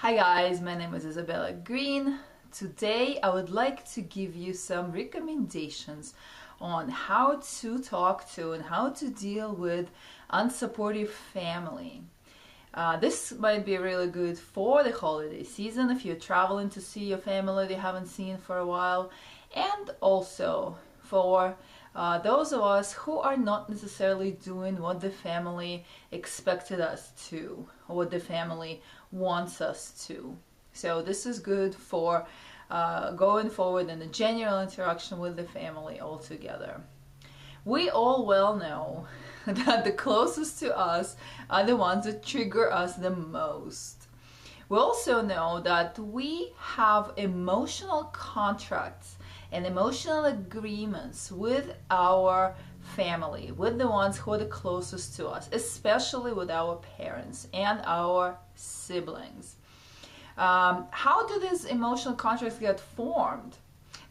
Hi guys, my name is Isabella Greene. Today I would like to give you some recommendations on how to talk to and how to deal with unsupportive family. This might be really good for the holiday season if you're traveling to see your family you haven't seen for a while, and also for those of us who are not necessarily doing what the family expected us to, or what the family wants us to. So this is good for going forward in a general interaction with the family altogether. We all well know that the closest to us are the ones that trigger us the most. We also know that we have emotional contracts and emotional agreements with our family, with the ones who are the closest to us, especially with our parents and our siblings. How do these emotional contracts get formed?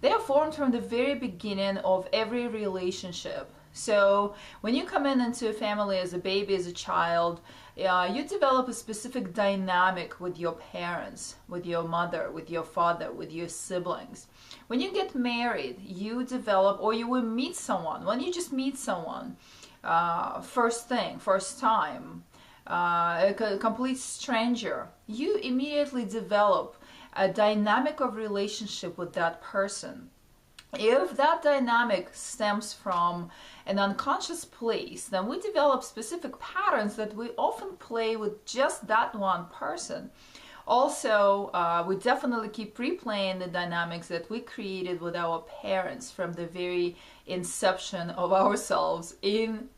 They are formed from the very beginning of every relationship. So when you come into a family as a baby, as a child, you develop a specific dynamic with your parents, with your mother, with your father, with your siblings. When you get married, you develop, or you will meet someone. When you just meet someone, first time, a complete stranger, you immediately develop a dynamic of relationship with that person. If that dynamic stems from an unconscious place, then we develop specific patterns that we often play with just that one person. Also, we definitely keep replaying the dynamics that we created with our parents from the very inception of ourselves in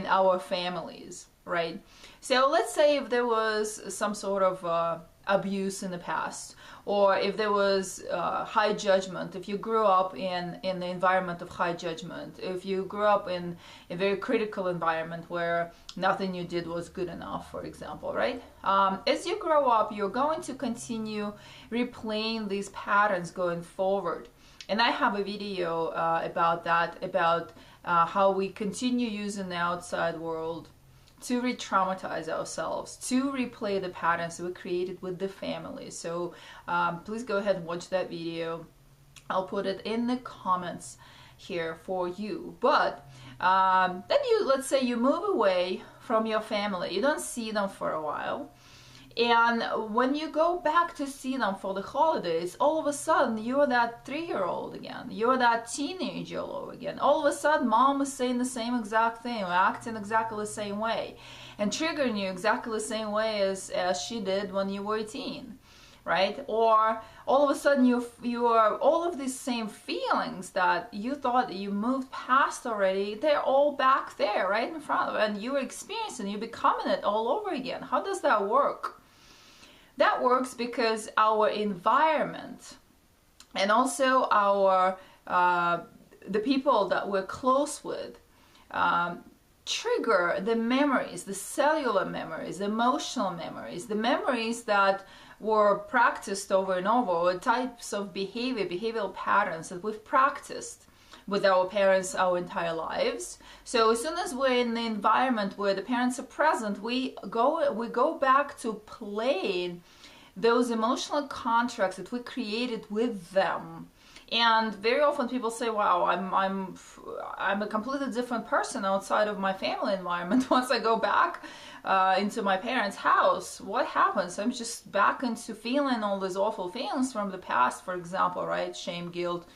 our families, right? So let's say if there was some sort of abuse in the past, or if there was high judgment, if you grew up in the environment of high judgment, if you grew up in a very critical environment where nothing you did was good enough, for example, right? As you grow up, you're going to continue replaying these patterns going forward. And I have a video about that, about how we continue using the outside world to re-traumatize ourselves, to replay the patterns that we created with the family. So please go ahead and watch that video. I'll put it in the comments here for you. But then let's say you move away from your family, you don't see them for a while, and when you go back to see them for the holidays, all of a sudden you're that 3-year-old again. You're that teenager all over again. All of a sudden mom is saying the same exact thing, or acting exactly the same way, and triggering you exactly the same way as she did when you were a teen, right? Or all of a sudden you are all of these same feelings that you thought that you moved past already, they're all back there right in front of you, and you're experiencing, you're becoming it all over again. How does that work? That works because our environment and also our the people that we're close with trigger the memories, the cellular memories, the emotional memories, the memories that were practiced over and over, or types of behavioral patterns that we've practiced with our parents our entire lives. So as soon as we're in the environment where the parents are present, we go back to playing those emotional contracts that we created with them. And very often people say, wow, I'm a completely different person outside of my family environment. Once I go back into my parents' house, what happens? I'm just back into feeling all these awful feelings from the past, for example, right? Shame, guilt,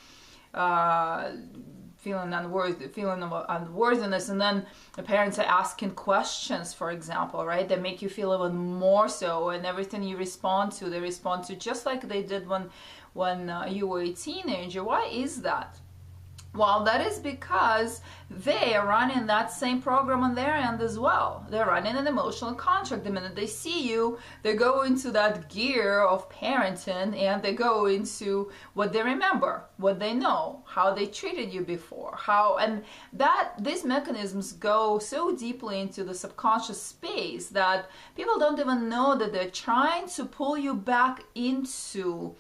feeling of unworthiness, and then the parents are asking questions, for example, right? They make you feel even more so, and everything you respond to, they respond to just like they did when you were a teenager. Why is that? Well, that is because they are running that same program on their end as well. They're running an emotional contract. The minute they see you, they go into that gear of parenting, and they go into what they remember, what they know, how they treated you before, and these mechanisms go so deeply into the subconscious space that people don't even know that they're trying to pull you back into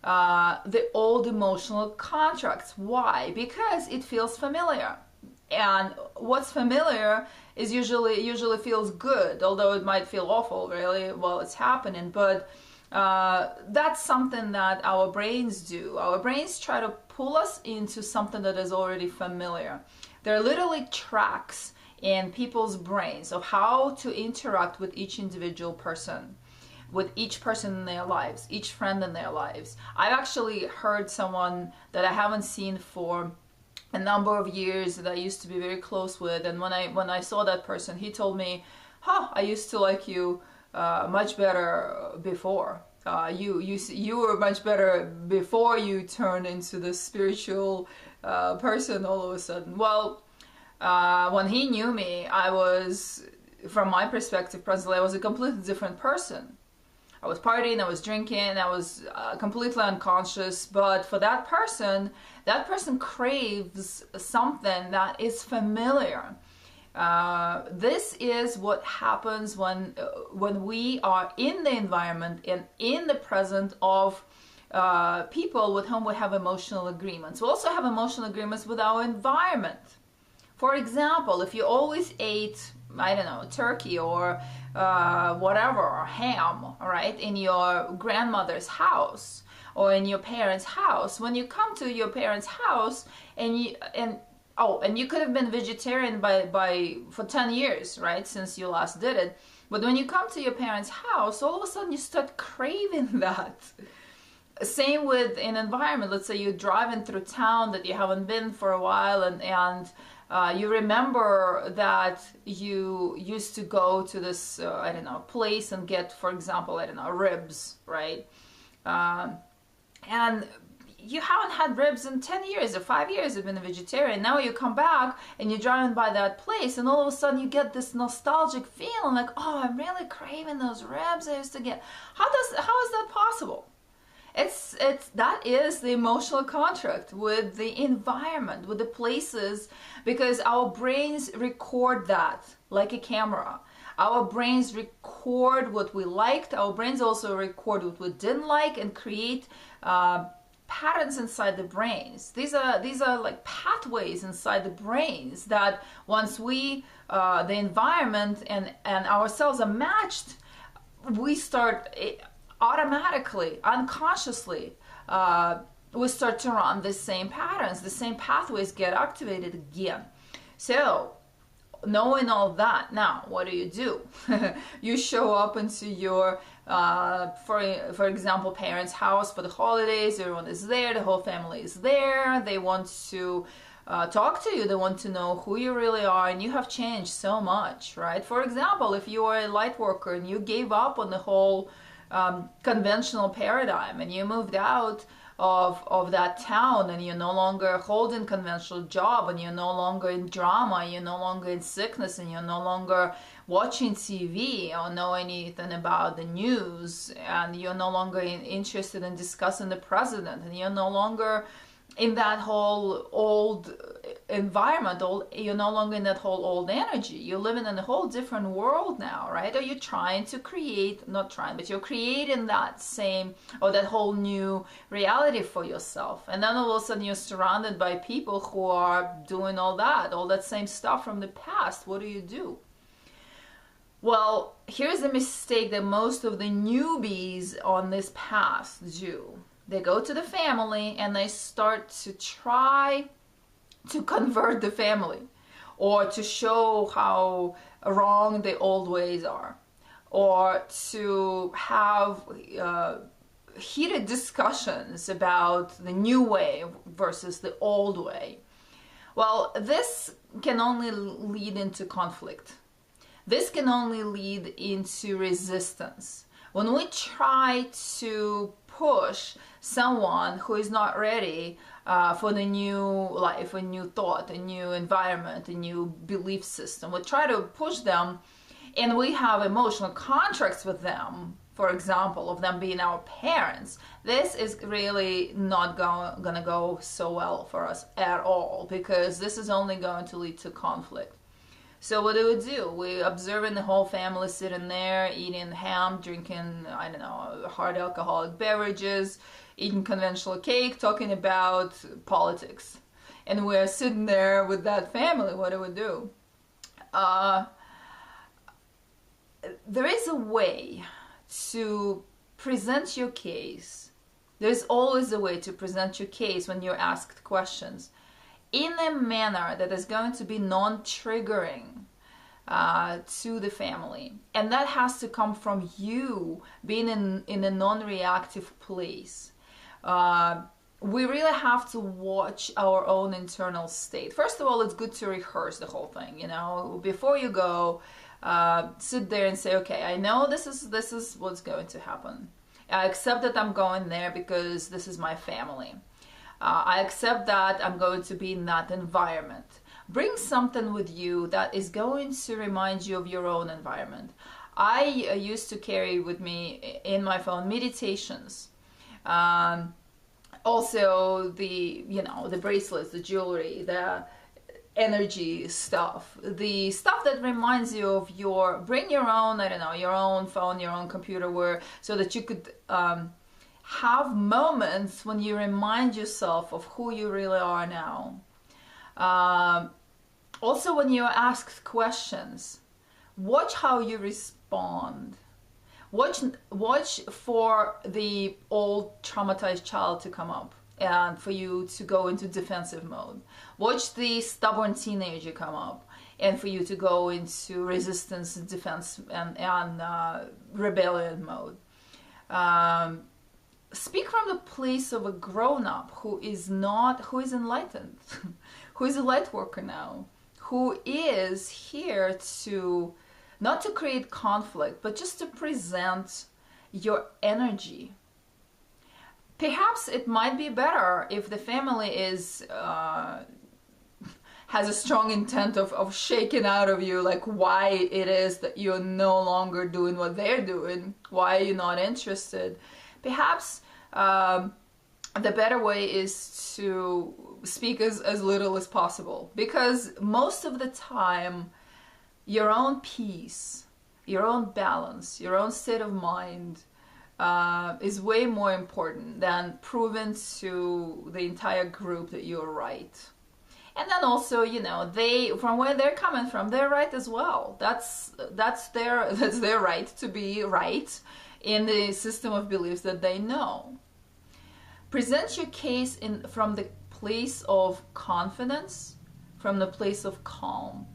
the old emotional contracts. Why? Because it feels familiar. And what's familiar is usually feels good, although it might feel awful really while it's happening. But That's something that our brains do. Our brains try to pull us into something that is already familiar. There are literally tracks in people's brains of how to interact with each individual person, with each person in their lives, each friend in their lives. I've actually heard someone that I haven't seen for a number of years that I used to be very close with, and when I saw that person, he told me, I used to like you much better before. You were much better before you turned into the spiritual person all of a sudden. Well, when he knew me, I was, from my perspective, presently, I was a completely different person. I was partying, I was drinking, I was completely unconscious. But for that person craves something that is familiar. This is what happens when we are in the environment and in the presence of people with whom we have emotional agreements. We also have emotional agreements with our environment. For example, if you always ate, I don't know, turkey or whatever, or ham, right, in your grandmother's house or in your parents' house, when you come to your parents' house and you could have been vegetarian for 10 years, right, since you last did it. But when you come to your parents' house, all of a sudden you start craving that. Same with an environment. Let's say you're driving through town that you haven't been for a while, and you remember that you used to go to this, I don't know, place and get, for example, I don't know, ribs, right? And you haven't had ribs in 10 years or 5 years. You've been a vegetarian. Now you come back and you're driving by that place, and all of a sudden you get this nostalgic feeling like, oh, I'm really craving those ribs I used to get. How is that possible? That is the emotional contract with the environment, with the places, because our brains record that like a camera. Our brains record what we liked. Our brains also record what we didn't like and create patterns inside the brains. These are like pathways inside the brains that once the environment and ourselves are matched, we start automatically, unconsciously, we start to run the same patterns. The same pathways get activated again. So, knowing all that, now what do? You show up into your, for example, parents' house for the holidays. Everyone is there. The whole family is there. They want to talk to you. They want to know who you really are, and you have changed so much, right? For example, if you are a light worker and you gave up on the whole conventional paradigm and you moved out of that town, and you're no longer holding conventional job, and you're no longer in drama, you're no longer in sickness, and you're no longer watching TV or know anything about the news, and you're no longer interested in discussing the president, and you're no longer in that whole old environment, you're no longer in that whole old energy. You're living in a whole different world now, right? Or you're trying to create, not trying, but you're creating that same, or that whole new reality for yourself. And then all of a sudden you're surrounded by people who are doing all that same stuff from the past. What do? Well, here's the mistake that most of the newbies on this path do. They go to the family and they start to try to convert the family, or to show how wrong the old ways are, or to have heated discussions about the new way versus the old way. Well, this can only lead into conflict. This can only lead into resistance. When we try to push someone who is not ready for the new life, a new thought, a new environment, a new belief system, we try to push them, and we have emotional contracts with them, for example, of them being our parents. This is really not gonna go so well for us at all, because this is only going to lead to conflict. So what do? We observing the whole family sitting there, eating ham, drinking, I don't know, hard alcoholic beverages, eating conventional cake, talking about politics. And we're sitting there with that family. What do? There is a way to present your case. There's always a way to present your case when you're asked questions in a manner that is going to be non-triggering to the family. And that has to come from you being in a non-reactive place. We really have to watch our own internal state. First of all, it's good to rehearse the whole thing. You know, before you go, sit there and say, okay, I know this is what's going to happen. I accept that I'm going there because this is my family. I accept that I'm going to be in that environment. Bring something with you that is going to remind you of your own environment. I used to carry with me in my phone meditations. Also the bracelets, the jewelry, the energy stuff, the stuff that reminds you of bring your own, I don't know, your own phone, your own computer, so that you could have moments when you remind yourself of who you really are now. Also, when you're asked questions, watch how you respond. Watch for the old traumatized child to come up and for you to go into defensive mode. Watch the stubborn teenager come up and for you to go into resistance, defense, and rebellion mode. Speak from the place of a grown-up who is enlightened, who is a light worker now, who is here to not to create conflict, but just to present your energy. Perhaps it might be better if the family has a strong intent of shaking out of you, like why it is that you're no longer doing what they're doing, why are you not interested. Perhaps the better way is to speak as little as possible, because most of the time your own peace, your own balance, your own state of mind is way more important than proving to the entire group that you're right. And then also, from where they're coming from, they're right as well. That's their right to be right in the system of beliefs that they know. Present your case from the place of confidence, from the place of calm.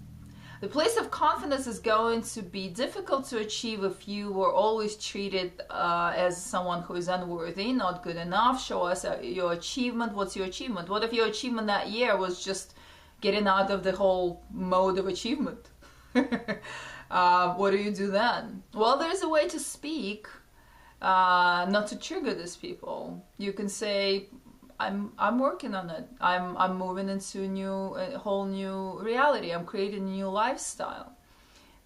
The place of confidence is going to be difficult to achieve if you were always treated as someone who is unworthy, not good enough. Show us your achievement. What's your achievement? What if your achievement that year was just getting out of the whole mode of achievement? What do you do then? Well, there's a way to speak, not to trigger these people. You can say, I'm working on it. I'm moving into a whole new reality. I'm creating a new lifestyle.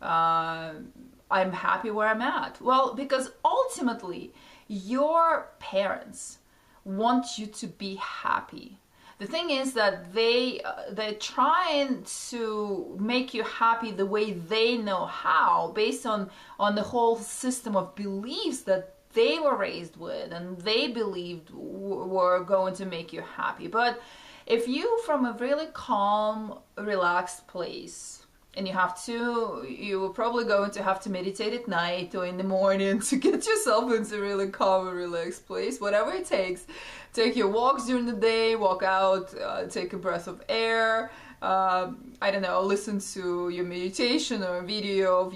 I'm happy where I'm at. Well, because ultimately your parents want you to be happy. The thing is that they're trying to make you happy the way they know how, based on the whole system of beliefs that they were raised with and they believed were going to make you happy. But if you, from a really calm, relaxed place, and you're probably going to have to meditate at night or in the morning to get yourself into a really calm and relaxed place, whatever it takes. Take your walks during the day, walk out, take a breath of air, listen to your meditation or a video of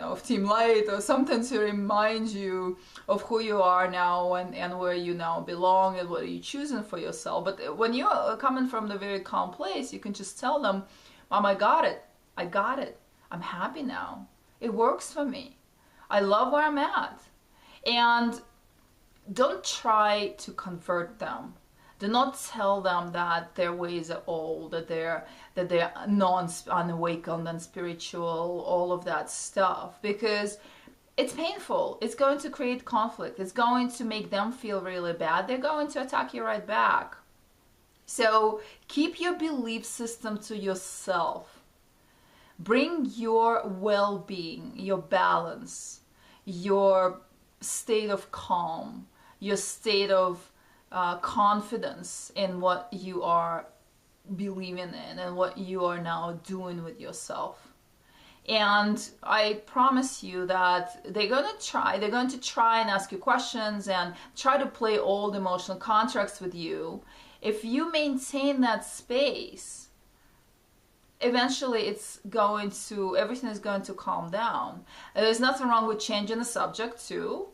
of Team Light or something to remind you of who you are now and where you now belong and what are you choosing for yourself. But when you're coming from the very calm place, you can just tell them, Mom, I got it. I'm happy now. It works for me. I love where I'm at. And don't try to convert them. Do not tell them that their ways are old, that they're unawakened and spiritual, all of that stuff, because it's painful. It's going to create conflict. It's going to make them feel really bad. They're going to attack you right back. So keep your belief system to yourself. Bring your well-being, your balance, your state of calm, your state of confidence in what you are believing in and what you are now doing with yourself. And I promise you that they're going to try and ask you questions and try to play old emotional contracts with you. If you maintain that space, eventually everything is going to calm down. There's nothing wrong with changing the subject too.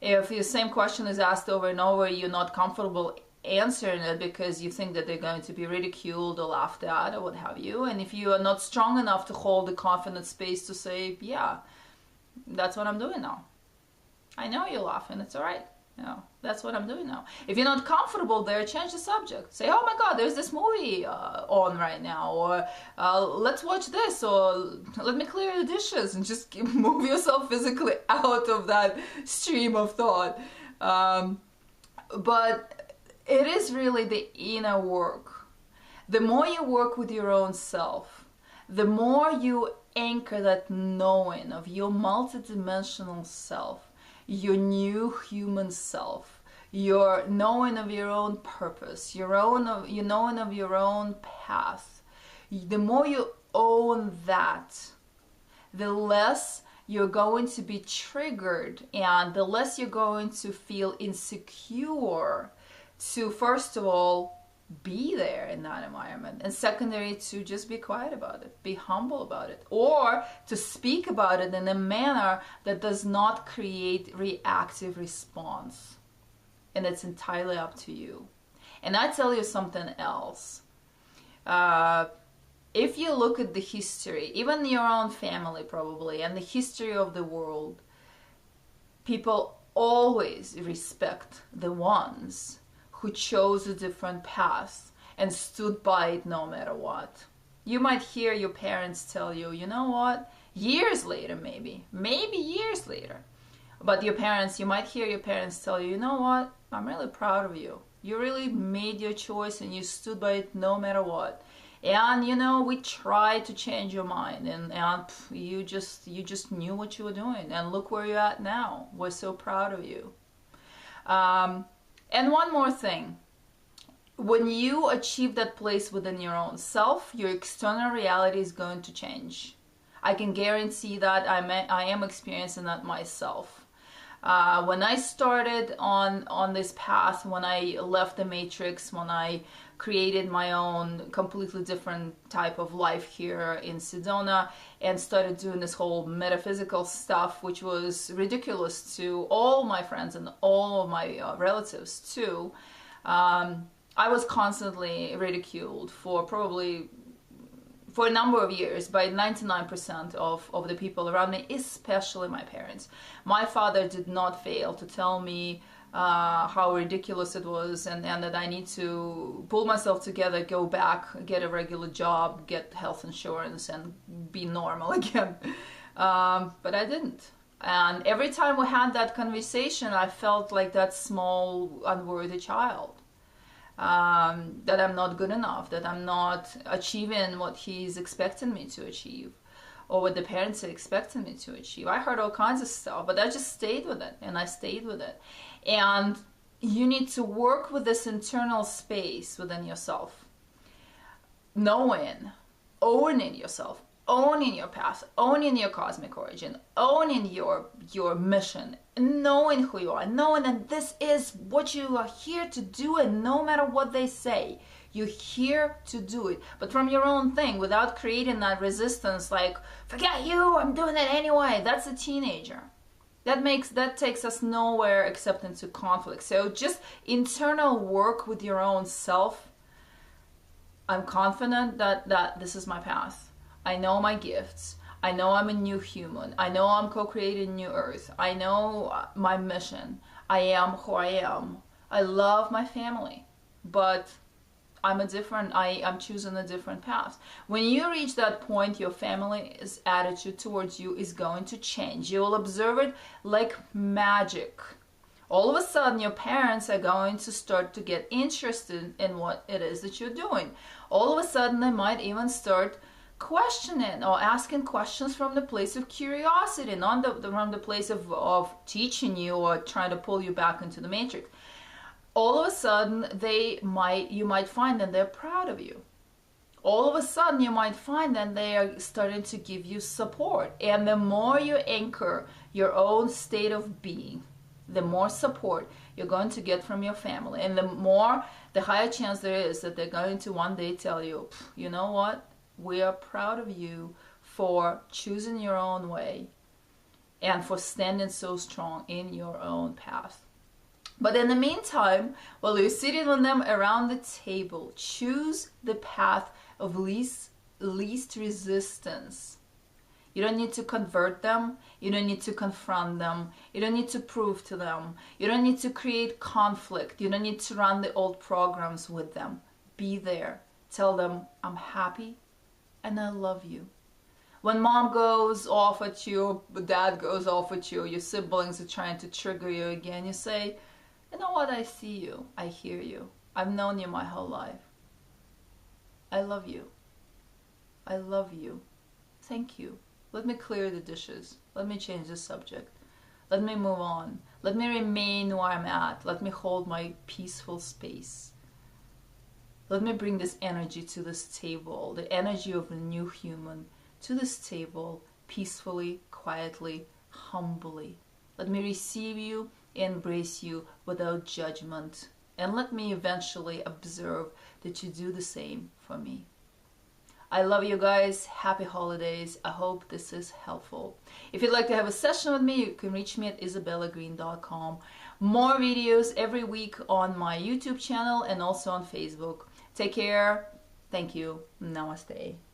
If the same question is asked over and over, you're not comfortable answering it because you think that they're going to be ridiculed or laughed at or what have you, and if you are not strong enough to hold the confident space to say, yeah, that's what I'm doing now. I know you're laughing, it's all right. That's what I'm doing now. If you're not comfortable there, change the subject. Say, oh my God, there's this movie on right now, or let's watch this, or let me clear the dishes, and just move yourself physically out of that stream of thought. But it is really the inner work. The more you work with your own self, the more you anchor that knowing of your multidimensional self, your new human self, your knowing of your own purpose, your knowing of your own path. The more you own that, the less you're going to be triggered, and the less you're going to feel insecure to, first of all, be there in that environment, and secondary, to just be quiet about it, be humble about it, or to speak about it in a manner that does not create reactive response. And it's entirely up to you. And I tell you something else. If you look at the history, even your own family probably, and the history of the world, people always respect the ones who chose a different path and stood by it no matter what. You might hear your parents tell you, you know what, years later maybe years later, but you might hear your parents tell you, you know what, I'm really proud of you. You really made your choice and you stood by it no matter what. And we tried to change your mind, and you just knew what you were doing, and look where you're at now. We're so proud of you. And one more thing, when you achieve that place within your own self, your external reality is going to change. I can guarantee that. I am experiencing that myself. When I started on this path, when I left the matrix, when I created my own completely different type of life here in Sedona and started doing this whole metaphysical stuff, which was ridiculous to all my friends and all of my relatives too, I was constantly ridiculed for a number of years by 99% of the people around me, especially my parents. My father did not fail to tell me how ridiculous it was, and that I need to pull myself together, go back, get a regular job, get health insurance, and be normal again. But I didn't. And every time we had that conversation, I felt like that small, unworthy child. That I'm not good enough, that I'm not achieving what he's expecting me to achieve, or what the parents are expecting me to achieve. I heard all kinds of stuff, but I just stayed with it, and I stayed with it. And you need to work with this internal space within yourself, owning yourself, owning your path, owning your cosmic origin, owning your mission, knowing who you are, knowing that this is what you are here to do, and no matter what they say, you're here to do it, but from your own thing, without creating that resistance, like, forget you, I'm doing it anyway. That's a teenager. That takes us nowhere except into conflict. So just internal work with your own self. I'm confident that this is my path. I know my gifts. I know I'm a new human. I know I'm co-creating new earth. I know my mission. I am who I am. I love my family, but I'm choosing a different path. When you reach that point, your family's attitude towards you is going to change. You will observe it like magic. All of a sudden, your parents are going to start to get interested in what it is that you're doing. All of a sudden, they might even start questioning or asking questions from the place of curiosity, not from the place of teaching you or trying to pull you back into the matrix. All of a sudden, you might find that they're proud of you. all of a sudden you might find that they are starting to give you support. And the more you anchor your own state of being, the more support you're going to get from your family. And the higher chance there is that they're going to one day tell you, you know what? We are proud of you for choosing your own way and for standing so strong in your own path. But in the meantime, while you're sitting with them around the table, choose the path of least resistance. You don't need to convert them. You don't need to confront them. You don't need to prove to them. You don't need to create conflict. You don't need to run the old programs with them. Be there. Tell them, I'm happy and I love you. When mom goes off at you, dad goes off at you, your siblings are trying to trigger you again, you say, you know what, I see you, I hear you, I've known you my whole life. I love you. I love you. Thank you. Let me clear the dishes. Let me change the subject. Let me move on. Let me remain where I'm at. Let me hold my peaceful space. Let me bring this energy to this table, the energy of a new human to this table, peacefully, quietly, humbly. Let me receive you, embrace you without judgment, and let me eventually observe that you do the same for me. I love you guys. Happy holidays. I hope this is helpful. If you'd like to have a session with me, you can reach me at isabellagreene.com. More videos every week on my YouTube channel and also on Facebook. Take care. Thank you. Namaste.